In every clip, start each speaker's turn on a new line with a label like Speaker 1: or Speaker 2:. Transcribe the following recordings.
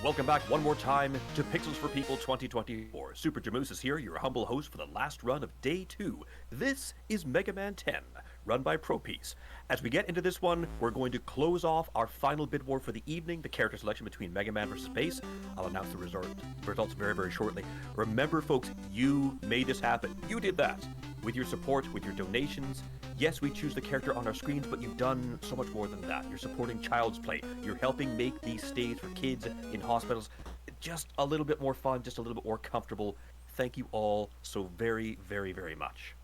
Speaker 1: Welcome back one more time to Pixels for People 2024. Super Jamoose is here, your humble host for the last run of Day 2. This is Mega Man 10, run by Propiece. As we get into this one, we're going to close off our final bid war for the evening, the character selection between Mega Man vs. Bass. I'll announce the results very, very shortly. Remember, folks, you made this happen. You did that. With your support, with your donations. Yes, we choose the character on our screens, but you've done so much more than that. You're supporting Child's Play. You're helping make these stays for kids in hospitals just a little bit more fun, just a little bit more comfortable. Thank you all so very, very, very much.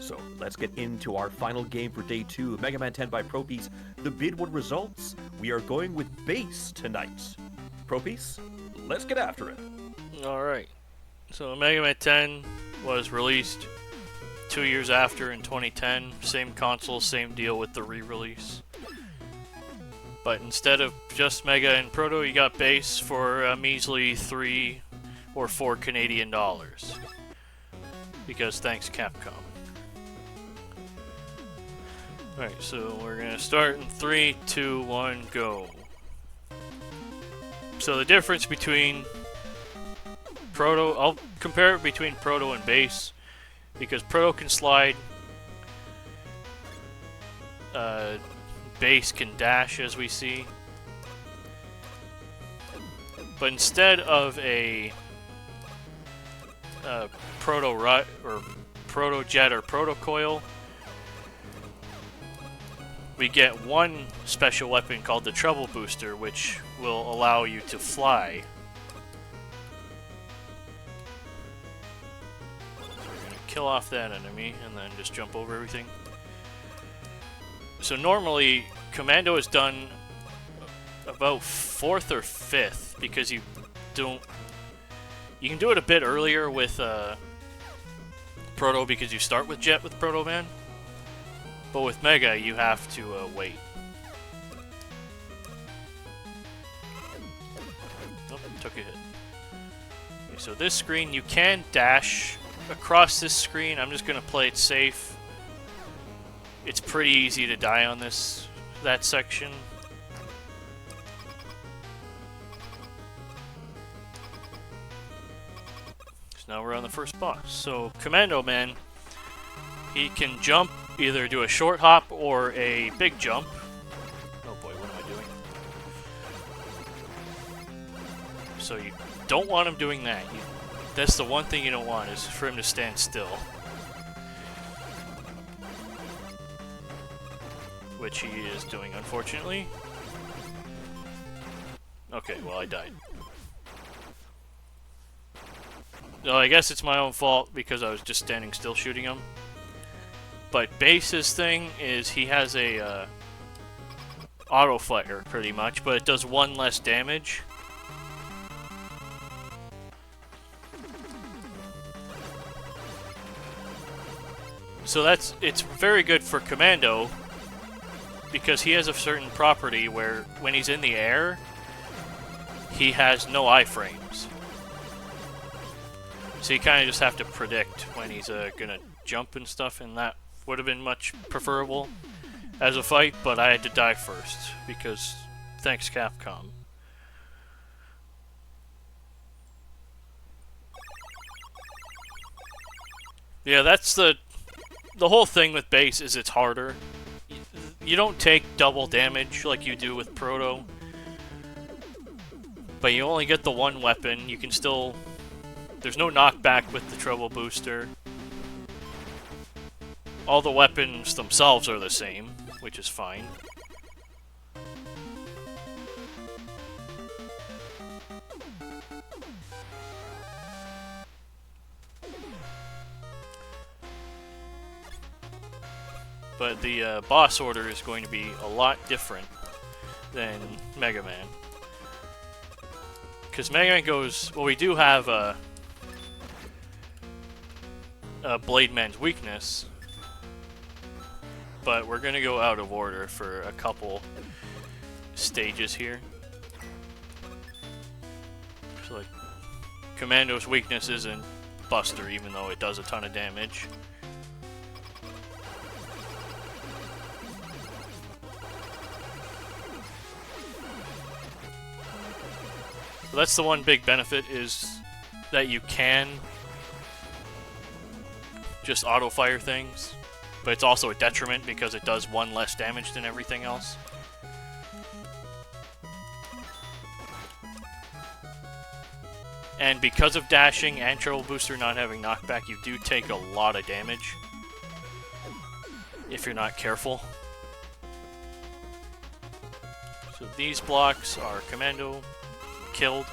Speaker 1: So let's get into our final game for Day 2 of Mega Man 10 by Propiece. The bidwood results, we are going with Bass tonight. Propiece, let's get after it.
Speaker 2: Alright, so Mega Man 10 was released 2 years after in 2010. Same console, same deal with the re-release. But instead of just Mega and Proto, you got Bass for a measly $3 or $4 Canadian. Because thanks Capcom. Alright, so we're gonna start in 3, 2, 1, go. So the difference between Proto, I'll compare it between Proto and Bass, because Proto can slide, Bass can dash, as we see. But instead of a Proto Jet or Proto Coil, we get one special weapon called the Trouble Booster, which will allow you to fly. So we're going to kill off that enemy and then just jump over everything. So normally, Commando is done about 4th or 5th, because you can do it a bit earlier with Proto, because you start with Jet with Proto Man. But with Mega, you have to wait. Oh, took a hit. Okay, so this screen, you can dash across this screen. I'm just going to play it safe. It's pretty easy to die on that section. So now we're on the first boss. So Commando Man, he can jump, either do a short hop or a big jump. Oh boy, what am I doing? So you don't want him doing that. That's the one thing you don't want, is for him to stand still. Which he is doing, unfortunately. Okay, well, I died. No, I guess it's my own fault, because I was just standing still shooting him. But Bass's thing is he has a auto fire, pretty much, but it does 1 less damage. So it's very good for Commando, because he has a certain property where when he's in the air, he has no iframes. So you kind of just have to predict when he's gonna jump and stuff, and that would have been much preferable as a fight, but I had to die first, because thanks Capcom. Yeah, that's the whole thing with Bass, is it's harder. You don't take double damage like you do with Proto, but you only get the one weapon. You can still... There's no knockback with the Trouble Booster. All the weapons themselves are the same, which is fine. But the boss order is going to be a lot different than Mega Man. Because Mega Man goes... Well, we do have Blade Man's weakness, but we're going to go out of order for a couple stages here. So, like, Commando's weakness isn't Buster, even though it does a ton of damage. So that's the one big benefit, is that you can just auto-fire things, but it's also a detriment because it does 1 less damage than everything else. And because of dashing and Trouble Booster not having knockback, you do take a lot of damage if you're not careful. So these blocks are Commando killed,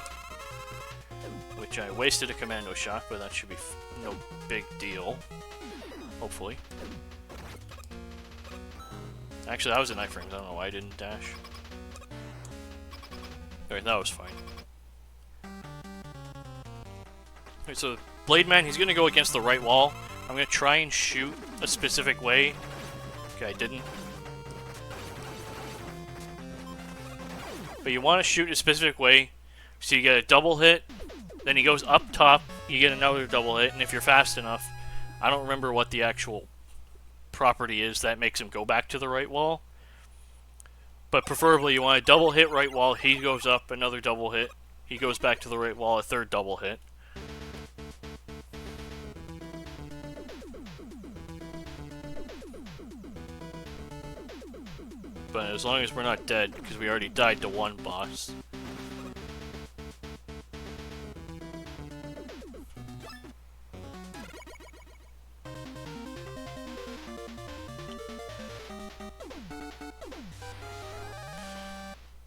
Speaker 2: which I wasted a Commando shot, but that should be no big deal, hopefully. Actually, that was an iframes. I don't know why I didn't dash. Alright, that was fine. Alright, so Blade Man, he's gonna go against the right wall. I'm gonna try and shoot a specific way. Okay, I didn't. But you want to shoot a specific way, so you get a double hit, then he goes up top, you get another double hit, and if you're fast enough, I don't remember what the actual property is that makes him go back to the right wall. But preferably you want a double hit right wall, he goes up, another double hit, he goes back to the right wall, a third double hit. But as long as we're not dead, because we already died to 1 boss.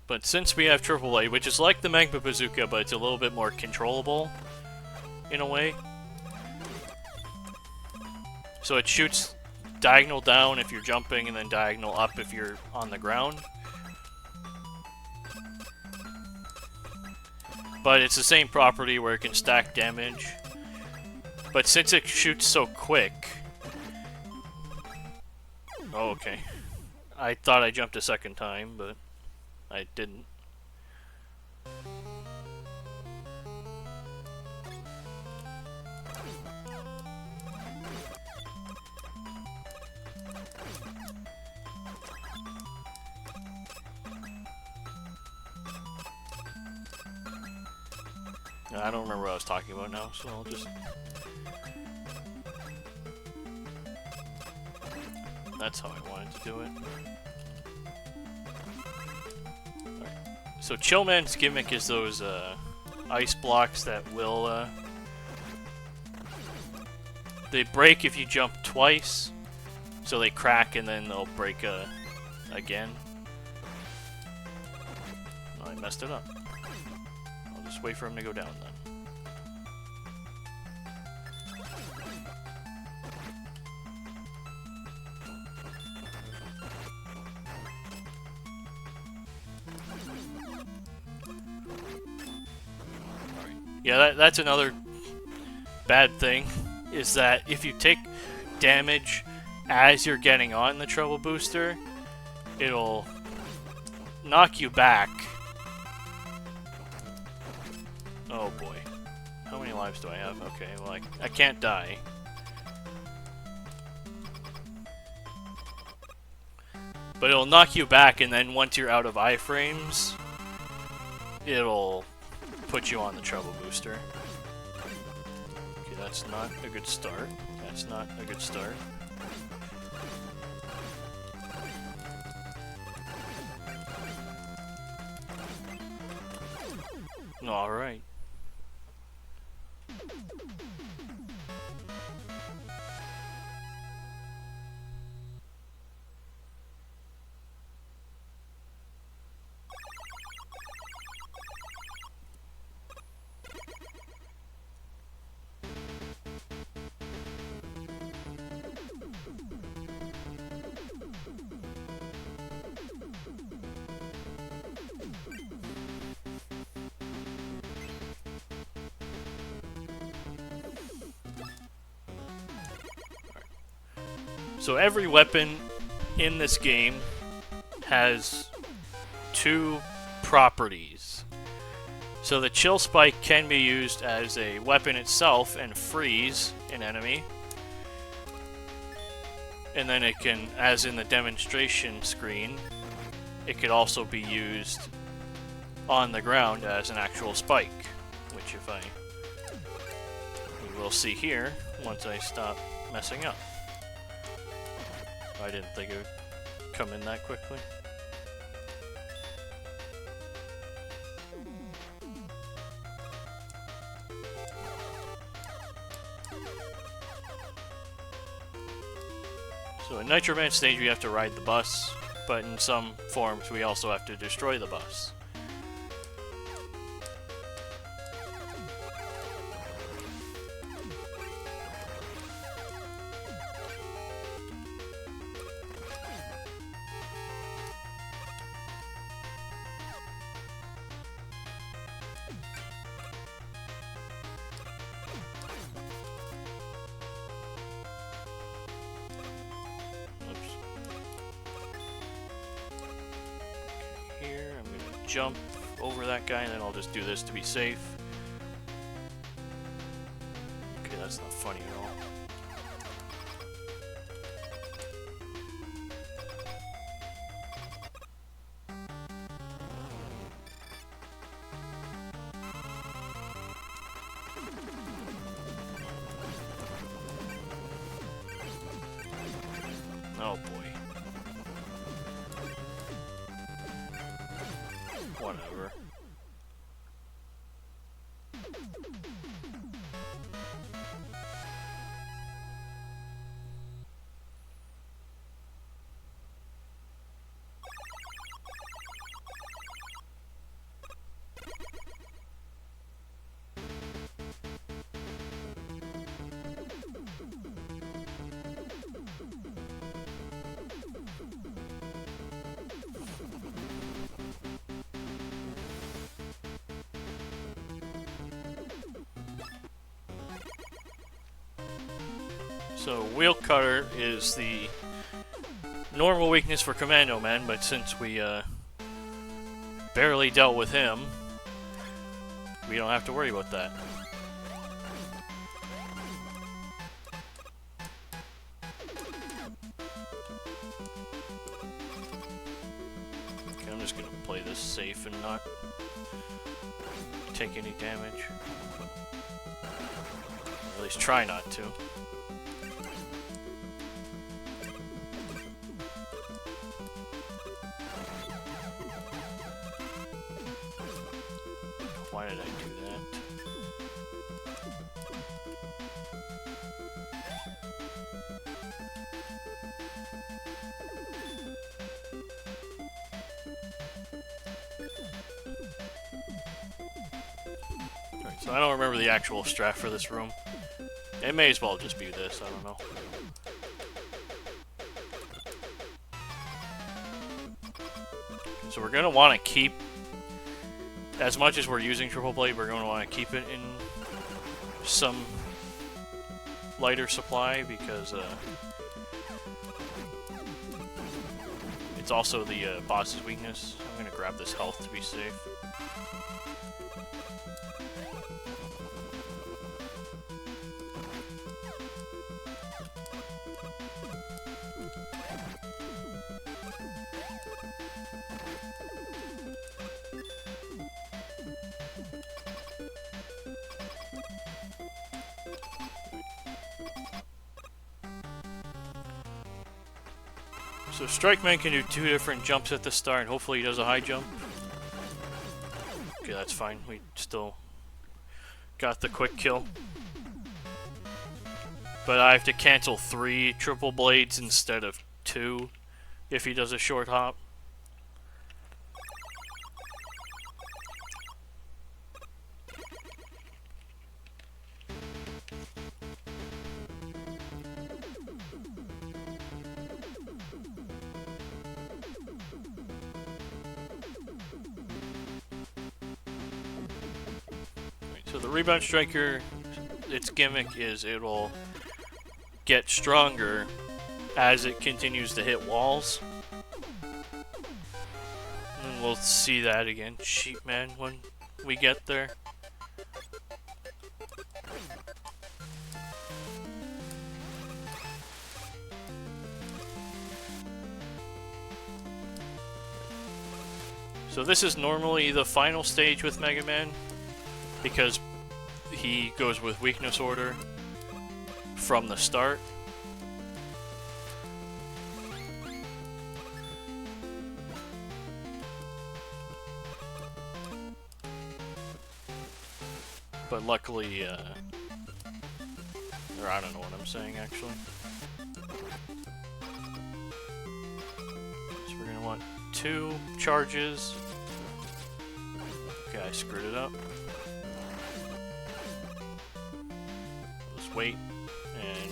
Speaker 2: But since we have AAA, which is like the Magma Bazooka, but it's a little bit more controllable, in a way. So it shoots diagonal down if you're jumping, and then diagonal up if you're on the ground. But it's the same property where it can stack damage. But since it shoots so quick... Oh, okay. I thought I jumped a second time, but I didn't. I don't remember what I was talking about now, so I'll just... That's how I wanted to do it. Right. So Chillman's gimmick is those ice blocks that will... They break if you jump twice, so they crack and then they'll break again. Oh, I messed it up. Just wait for him to go down then. Alright. Yeah, that's another bad thing, is that if you take damage as you're getting on the Trouble Booster, it'll knock you back. Oh boy. How many lives do I have? Okay, well I can't die. But it'll knock you back, and then once you're out of iframes, it'll put you on the Trouble Booster. Okay, that's not a good start. That's not a good start. Alright. So every weapon in this game has 2 properties. So the Chill Spike can be used as a weapon itself and freeze an enemy. And then it can, as in the demonstration screen, it could also be used on the ground as an actual spike, which we will see here once I stop messing up. I didn't think it would come in that quickly. So in Nitro Man stage we have to ride the bus, but in some forms we also have to destroy the bus. Jump over that guy, and then I'll just do this to be safe. Okay, that's not funny at all. Oh boy. Whatever. So, Wheel Cutter is the normal weakness for Commando Man, but since we barely dealt with him, we don't have to worry about that. Okay, I'm just gonna play this safe and not take any damage. Or at least try not to. Why did I do that? Alright, so I don't remember the actual strat for this room. It may as well just be this, I don't know. So we're gonna want to keep, as much as we're using Triple Blade, we're going to want to keep it in some lighter supply because it's also the boss's weakness. I'm going to grab this health to be safe. So Strike Man can do 2 different jumps at the start. Hopefully he does a high jump. Okay, that's fine. We still got the quick kill. But I have to cancel 3 triple blades instead of 2 if he does a short hop. So the Rebound Striker, its gimmick is it'll get stronger as it continues to hit walls. And we'll see that again, Sheep Man, when we get there. So this is normally the final stage with Mega Man, because he goes with weakness order from the start. But luckily, or I don't know what I'm saying actually. So we're gonna want 2 charges. Okay, I screwed it up. Let's wait and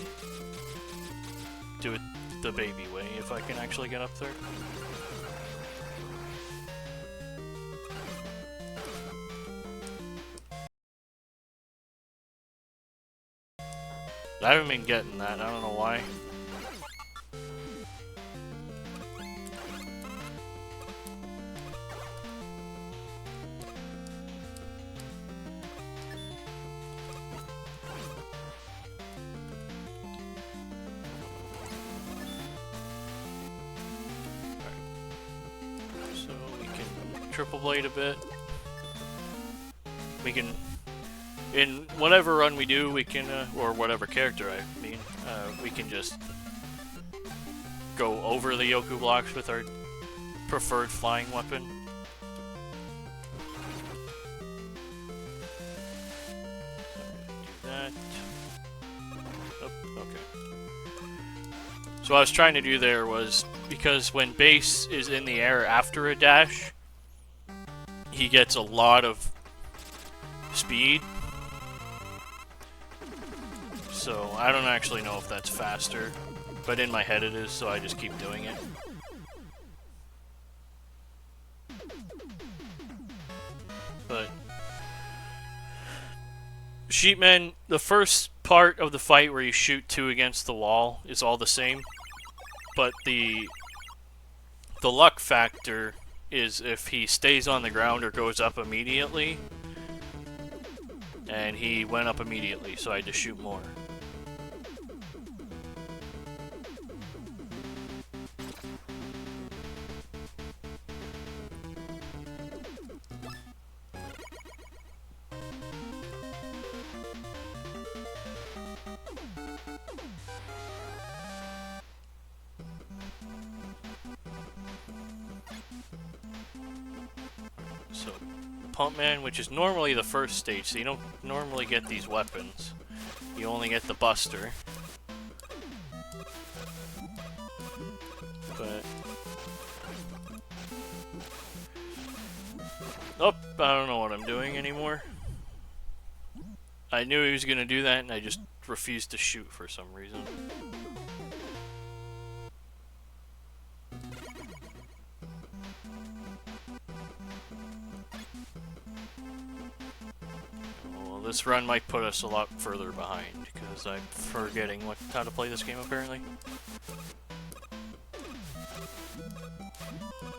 Speaker 2: do it the baby way if I can actually get up there. I haven't been getting that, I don't know why. So we can triple blade a bit. We can, in whatever run we do, we can, or whatever character I mean, we can just go over the Yoku blocks with our preferred flying weapon. Do that. Oh, okay. So what I was trying to do there was, because when base is in the air after a dash, he gets a lot of speed. So I don't actually know if that's faster, but in my head it is, so I just keep doing it. But Sheepman, the first part of the fight where you shoot 2 against the wall is all the same, but the luck factor is if he stays on the ground or goes up immediately, and he went up immediately, so I had to shoot more. So, Pump Man, which is normally the first stage, so you don't normally get these weapons. You only get the Buster. But... oh, I don't know what I'm doing anymore. I knew he was going to do that, and I just refused to shoot for some reason. Well, this run might put us a lot further behind, because I'm forgetting how to play this game, apparently.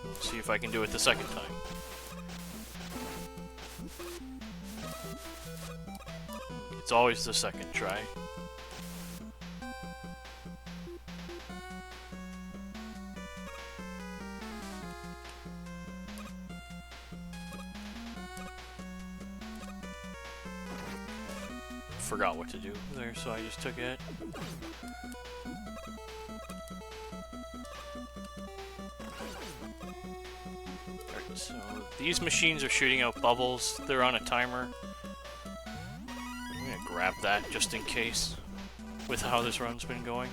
Speaker 2: Let's see if I can do it the second time. It's always the second try. Forgot what to do there, so I just took it. Alright, so these machines are shooting out bubbles. They're on a timer. I'm gonna grab that just in case, with how this run's been going.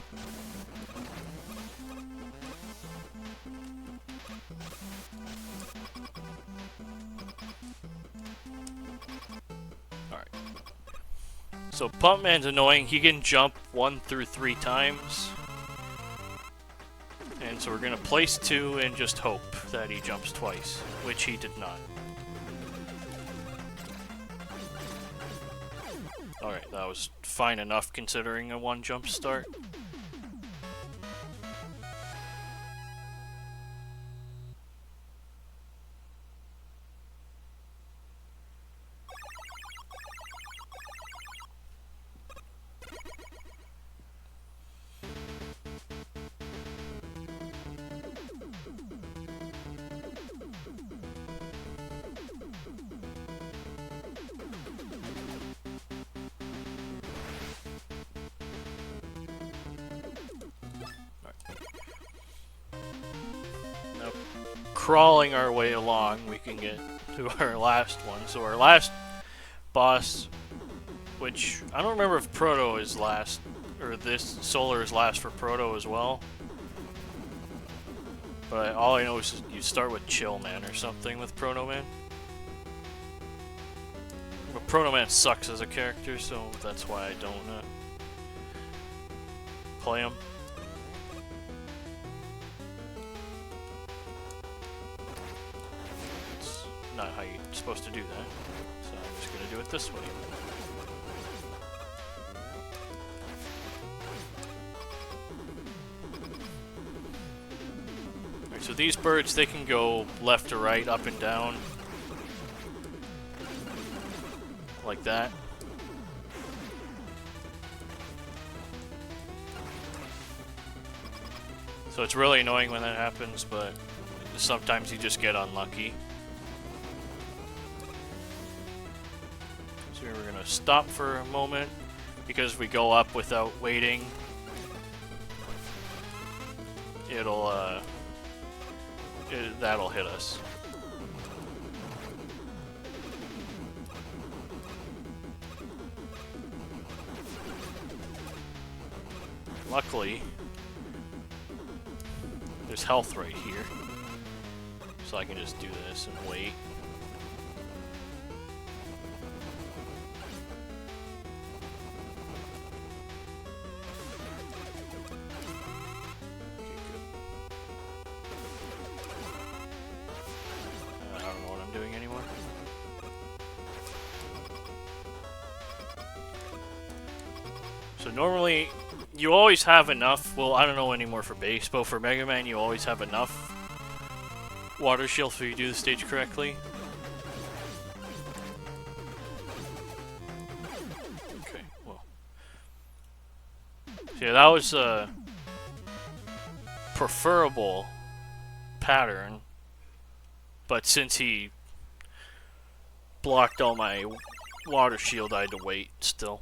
Speaker 2: Alright. So Pump Man's annoying. He can jump 1 through 3 times. And so we're gonna place 2 and just hope that he jumps twice, which he did not. Alright, that was fine enough considering a 1 jump start. crawling our way along, we can get to our last one. So our last boss, which I don't remember if Proto is last, or this Solar is last for Proto as well. But all I know is you start with Chill Man or something with Proto Man. But Proto Man sucks as a character, so that's why I don't play him. It's not how you're supposed to do that, so I'm just gonna do it this way. Alright, so these birds, they can go left to right, up and down. Like that. So it's really annoying when that happens, but sometimes you just get unlucky. So we're gonna stop for a moment because if we go up without waiting, that'll hit us. Luckily, there's health right here, so I can just do this and wait. Okay, good. I don't know what I'm doing anymore. So normally, you always have enough. Well, I don't know anymore for base, but for Mega Man, you always have enough water shield if you do the stage correctly. Okay, well. So yeah, that was a preferable pattern, but since he blocked all my water shield, I had to wait still.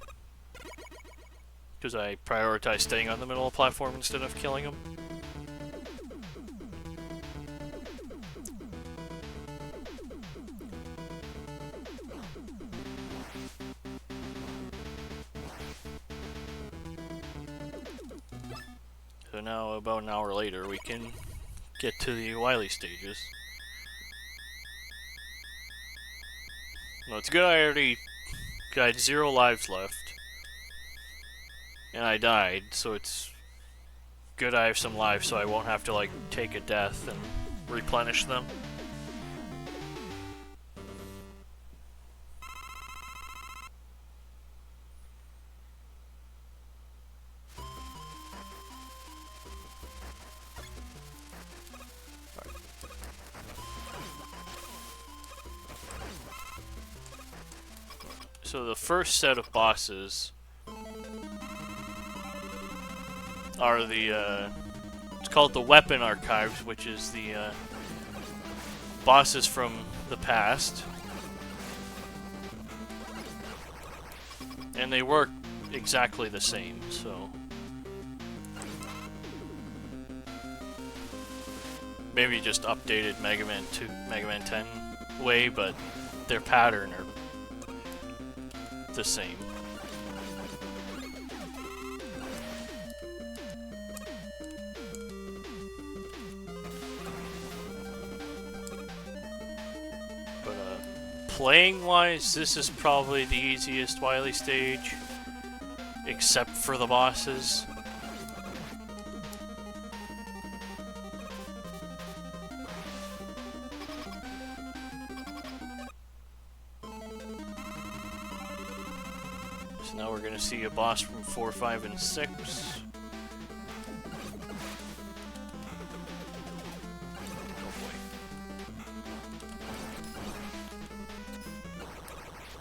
Speaker 2: Because I prioritize staying on the middle of the platform instead of killing him. So now, about an hour later, we can get to the Wily stages. Well, it's good I already got 0 lives left. And I died, so it's good I have some lives so I won't have to, like, take a death and replenish them. So the first set of bosses are the, it's called the Weapon Archives, which is the bosses from the past. And they work exactly the same, so... Maybe just updated Mega Man 2, Mega Man 10 way, but their pattern are the same. Playing-wise, this is probably the easiest Wily stage, except for the bosses. So now we're going to see a boss from 4, 5, and 6.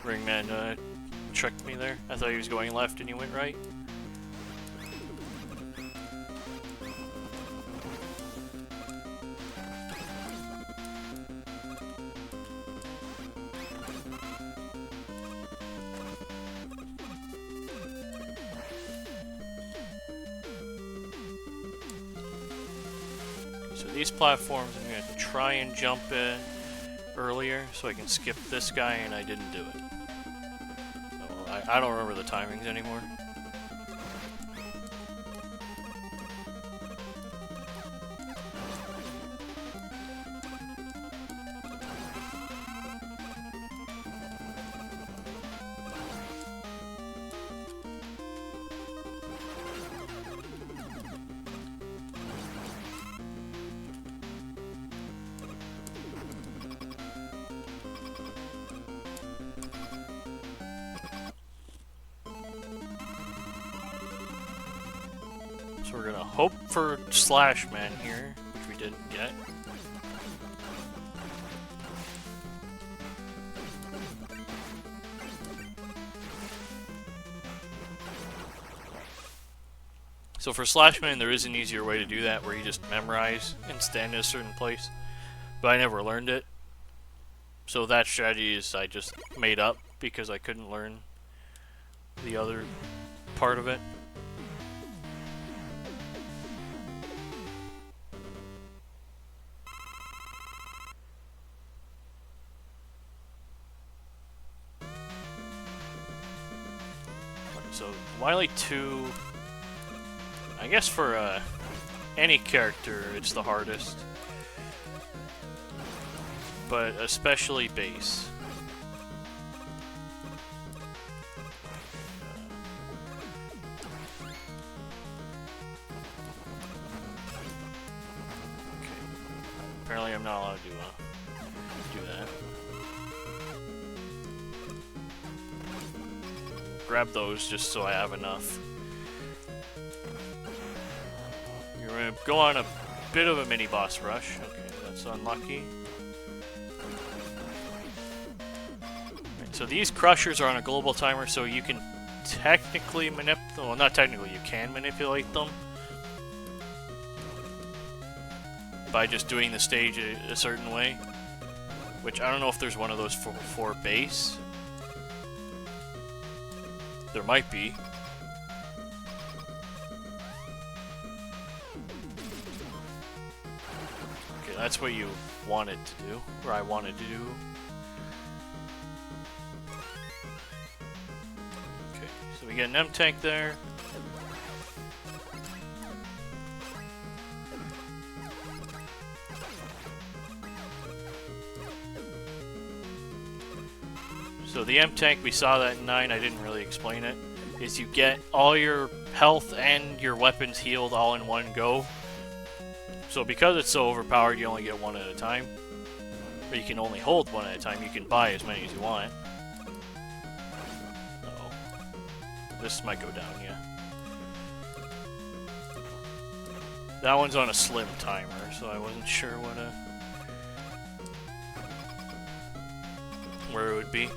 Speaker 2: Ringman tricked me there. I thought he was going left and he went right. So So these platforms, I'm going to try and jump in earlier so I can skip this guy, and I didn't do it. Well, I don't remember the timings anymore. So we're gonna hope for Slash Man here, which we didn't get. So for Slash Man, there is an easier way to do that, where you just memorize and stand in a certain place. But I never learned it. So that strategy is I just made up because I couldn't learn the other part of it. So Wily 2, I guess for any character it's the hardest, but especially Base. Okay. Apparently I'm not allowed to do that. Grab those just so I have enough. You're gonna go on a bit of a mini boss rush. Okay, that's unlucky. Right, so these crushers are on a global timer, so you can technically manipulate. Well, not technically, you can manipulate them by just doing the stage a certain way. Which I don't know if there's one of those for Base. There might be. Okay, that's what you wanted to do, or I wanted to do. Okay, so we get an M-Tank there. So the M-Tank, we saw that in 9, I didn't really explain it, is you get all your health and your weapons healed all in one go. So because it's so overpowered, you only get one at a time. Or you can only hold one at a time, you can buy as many as you want. Uh-oh. This might go down, yeah. That one's on a slim timer, so I wasn't sure where it would be.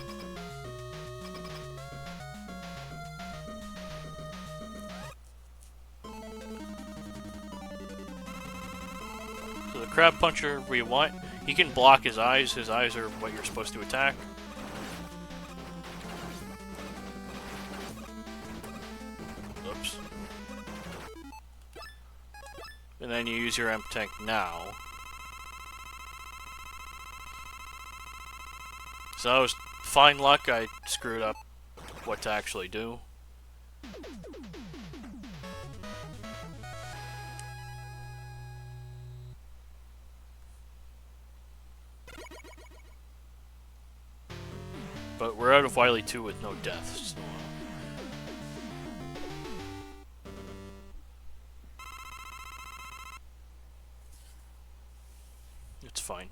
Speaker 2: So the Crab Puncher we want, he can block his eyes. His eyes are what you're supposed to attack. Oops. And then you use your M-Tank now. So that was fine luck, I screwed up what to actually do. But we're out of Wily 2 with no deaths. So it's fine.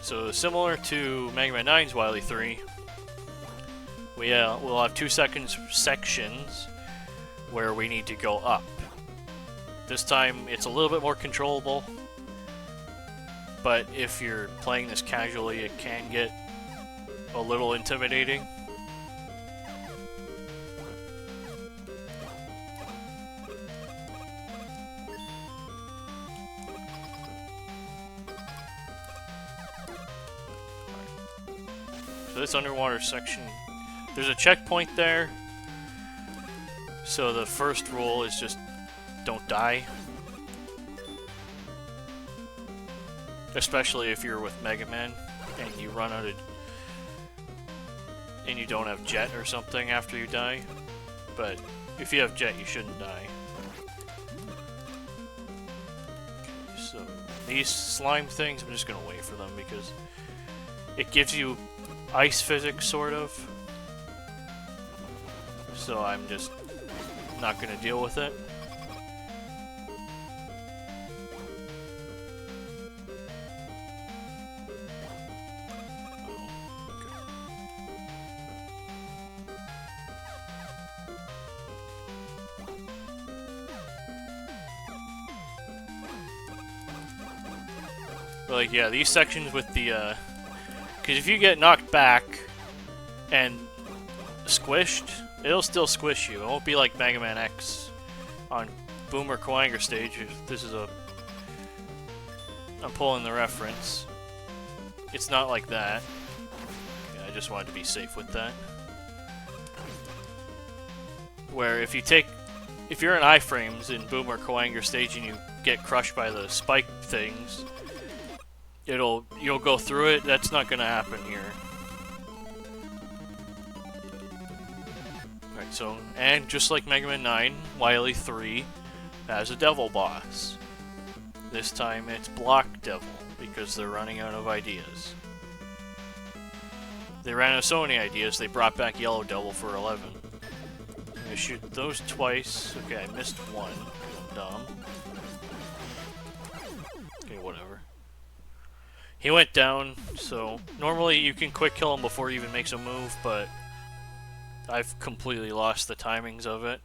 Speaker 2: So similar to Mega Man 9's Wily 3, we'll have 2 sections where we need to go up. This time it's a little bit more controllable, but if you're playing this casually, it can get a little intimidating. So so this underwater section, there's a checkpoint there. So the first rule is just don't die. Especially if you're with Mega Man and you run out of... and you don't have Jet or something after you die. But if you have Jet, you shouldn't die. Okay, so these slime things, I'm just gonna wait for them because it gives you ice physics, sort of. So I'm just not gonna deal with it. But like, yeah, these sections with the, because if you get knocked back and squished, it'll still squish you. It won't be like Mega Man X on Boomer Koanger stage. This is a... I'm pulling the reference. It's not like that. Okay, I just wanted to be safe with that. Where if you take... if you're in iframes in Boomer Koanger stage and you get crushed by the spike things, you'll go through it. That's not gonna happen here. Alright, so, and just like Mega Man 9, Wily 3 has a devil boss. This time it's Block Devil, because they're running out of ideas. They ran out of so many ideas, they brought back Yellow Devil for 11. I shoot those twice. Okay, I missed one. I'm dumb. Okay, whatever. He went down, so normally you can quick kill him before he even makes a move, but I've completely lost the timings of it.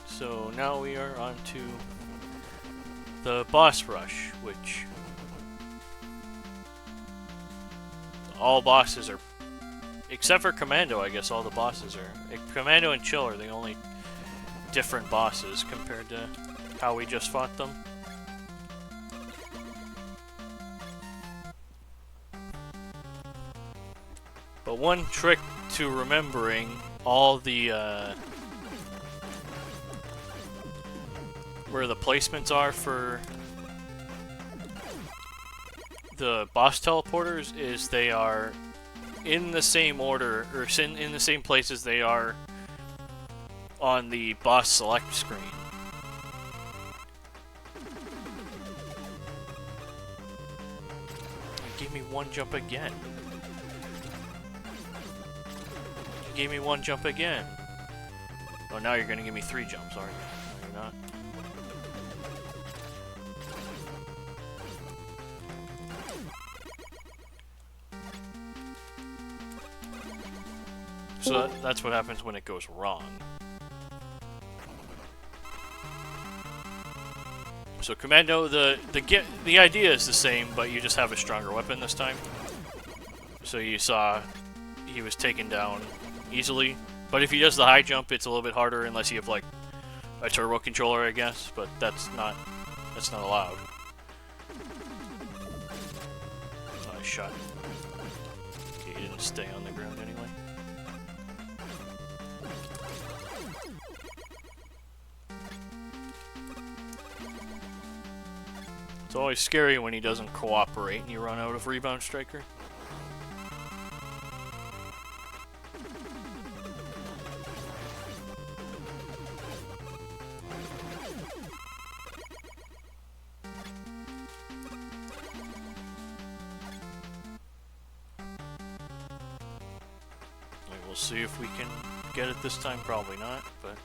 Speaker 2: So now we are on to the boss rush, which all bosses are, except for Commando, I guess all the bosses are. Commando and Chill are the only different bosses compared to how we just fought them. But one trick to remembering all the where the placements are for the boss teleporters is they are in the same order, or in the same places they are on the boss select screen. You gave me one jump again. You gave me one jump again. Oh, now you're gonna give me 3 jumps, aren't you? No, you're not. So that's what happens when it goes wrong. So Commando, the idea is the same, but you just have a stronger weapon this time. So you saw he was taken down easily. But if he does the high jump, it's a little bit harder unless you have like a turbo controller, I guess. But that's not allowed. Nice shot. Okay, he didn't stay on the ground anyway. It's always scary when he doesn't cooperate and you run out of Rebound Striker. We'll see if we can get it this time. Probably not, but...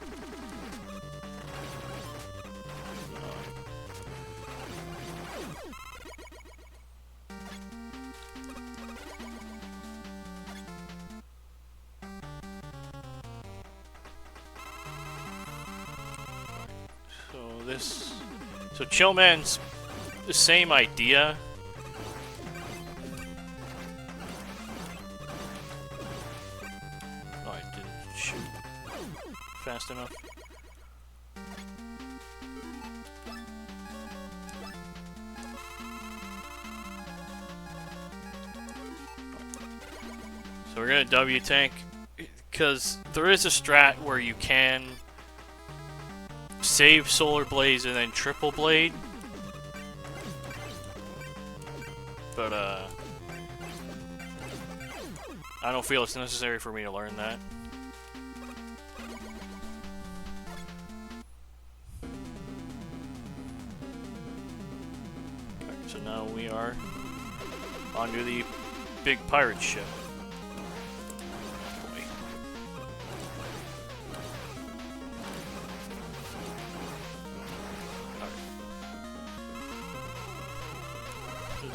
Speaker 2: So Chillman's the same idea. Oh, I didn't shoot fast enough. So we're gonna W tank, because there is a strat where you can save Solar Blaze and then triple blade. But I don't feel it's necessary for me to learn that. Okay, so now we are onto the big pirate ship.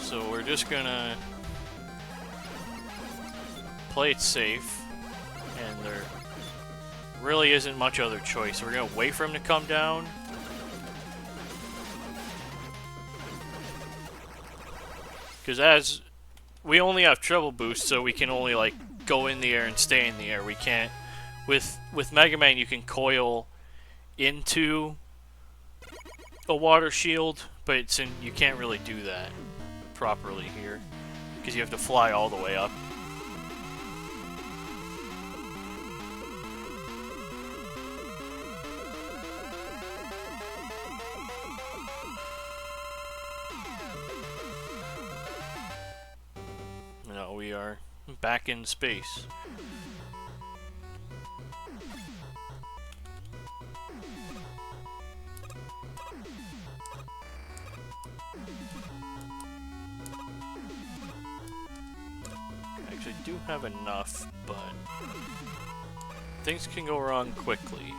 Speaker 2: So we're just gonna play it safe, and there really isn't much other choice. We're gonna wait for him to come down. Because as we only have treble boost, so we can only like go in the air and stay in the air. We can't with Mega Man you can coil into a water shield, but you can't really do that properly here because you have to fly all the way up. No, we are back in space. Actually, I do have enough, but things can go wrong quickly.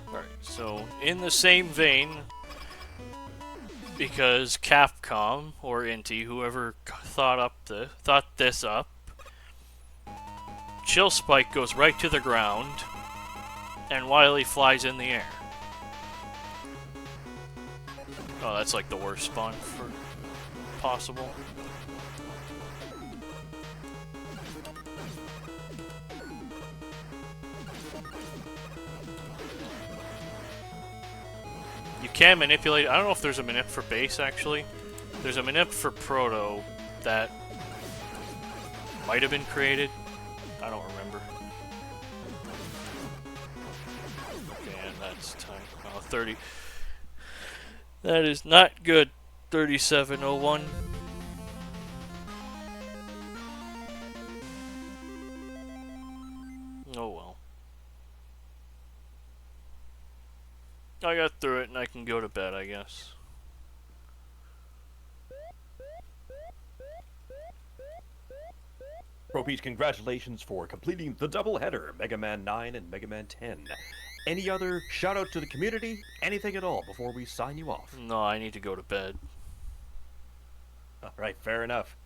Speaker 2: Alright, so in the same vein, because Capcom or Inti, whoever thought this up, Chill Spike goes right to the ground, and Wily flies in the air. Oh, that's like the worst spawn for possible. You can manipulate. I don't know if there's a manip for base, actually. There's a manip for Proto that might have been created. I don't remember. Okay, and that's time. Oh, 30. That is not good. 3701. Oh well. I got through it and I can go to bed, I guess.
Speaker 1: Propiece, congratulations for completing the doubleheader, Mega Man 9 and Mega Man 10. Any other shout out to the community? Anything at all before we sign you off?
Speaker 2: No, I need to go to bed.
Speaker 1: Alright, fair enough.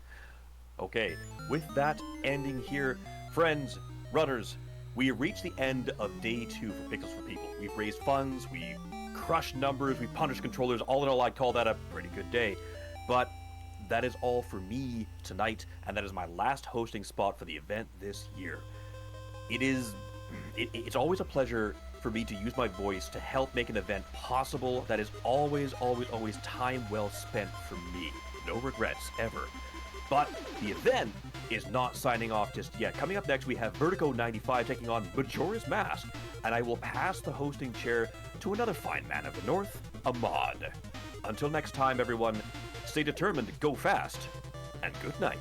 Speaker 1: Okay, with that ending here, friends, runners, we reached the end of day 2 for Pixels for People. We've raised funds, we crushed numbers, we punished controllers. All in all, I'd call that a pretty good day. But that is all for me tonight, and that is my last hosting spot for the event this year. It's always a pleasure for me to use my voice to help make an event possible. That is always, always, always time well spent for me. No regrets, ever. But the event is not signing off just yet. Coming up next, we have Vertigo 95 taking on Majora's Mask, and I will pass the hosting chair to another fine man of the North, Ahmad. Until next time, everyone, stay determined, go fast, and good night.